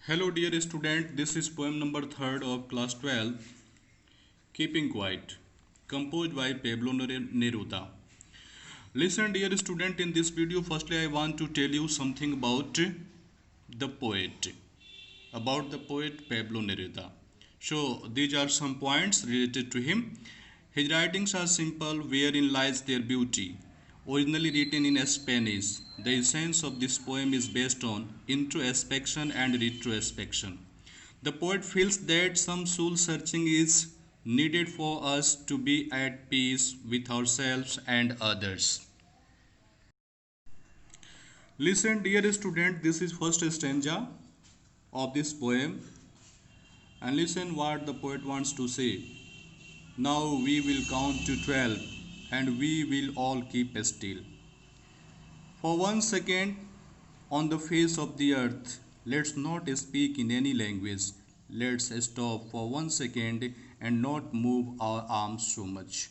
Hello dear student, this is poem number 3rd of class 12, Keeping Quiet, composed by Pablo Neruda. Listen dear student, in this video firstly I want to tell you something about the poet Pablo Neruda. So these are some points related to him. His writings are simple, wherein lies their beauty. Originally written in Spanish, the essence of this poem is based on introspection and retrospection. The poet feels that some soul searching is needed for us to be at peace with ourselves and others. Listen, dear student, this is first stanza of this poem, and listen what the poet wants to say. Now we will count to 12 and we will all keep still. For 1 second on the face of the earth, let's not speak in any language. Let's stop for 1 second and not move our arms so much.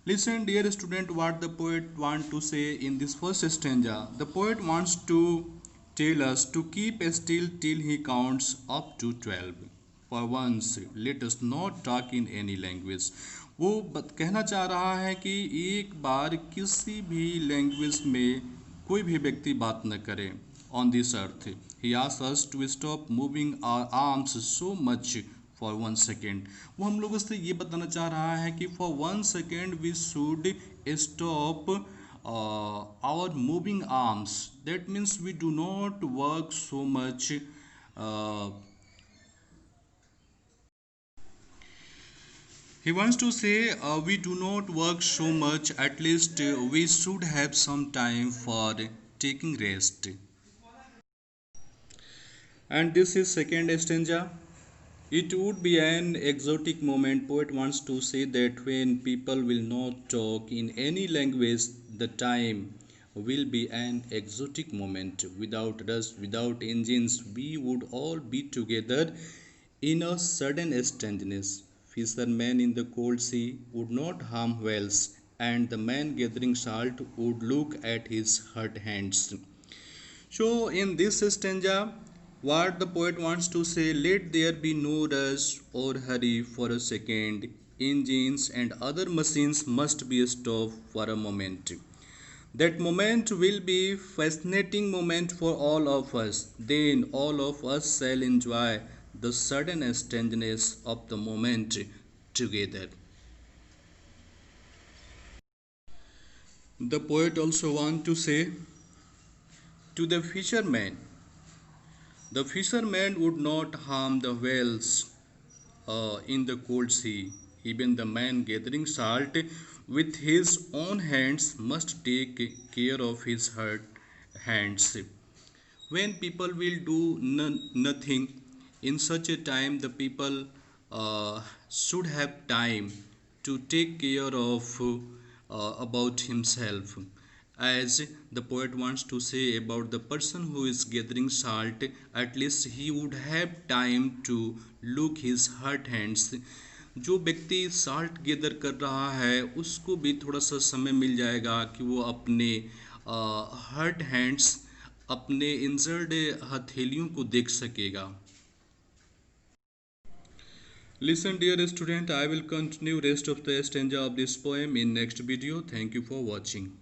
Listen, dear student, what the poet wants to say in this first stanza. The poet wants to tell us to keep still till he counts up to 12. For once, let us not talk in any language. वो कहना चाह रहा है कि एक बार किसी भी language में कोई भी व्यक्ति बात न करे on this earth. He asks us to stop moving our arms so much for 1 second. वो हम लोगों से ये बताना चाह रहा है कि for 1 second we should stop our moving arms. That means we do not work so much. He wants to say we do not work so much, at least we should have some time for taking rest. And this is second stanza. It would be an exotic moment. Poet wants to say that when people will not talk in any language, the time will be an exotic moment. Without rush, without engines, we would all be together in a sudden strangeness. Fishermen in the cold sea would not harm whales, and the man gathering salt would look at his hurt hands. So, in this stanza, what the poet wants to say, let there be no rush or hurry for a second. Engines and other machines must be stopped for a moment. That moment will be fascinating moment for all of us. Then all of us shall enjoy the sudden strangeness of the moment together. The poet also wants to say to the fisherman would not harm the whales in the cold sea. Even the man gathering salt with his own hands must take care of his hurt hands. When people will do nothing, in such a time the people should have time to take care of about himself. As the poet wants to say about the person who is gathering salt, at least he would have time to look his hurt hands. जो व्यक्ति salt gather कर रहा है उसको भी थोड़ा सा समय मिल जाएगा कि वो अपने हर्ट हैंड्स, अपने इंजर्ड हथेलियों को देख सकेगा. Listen dear student, I will continue rest of the stanza of this poem in next video. Thank you for watching.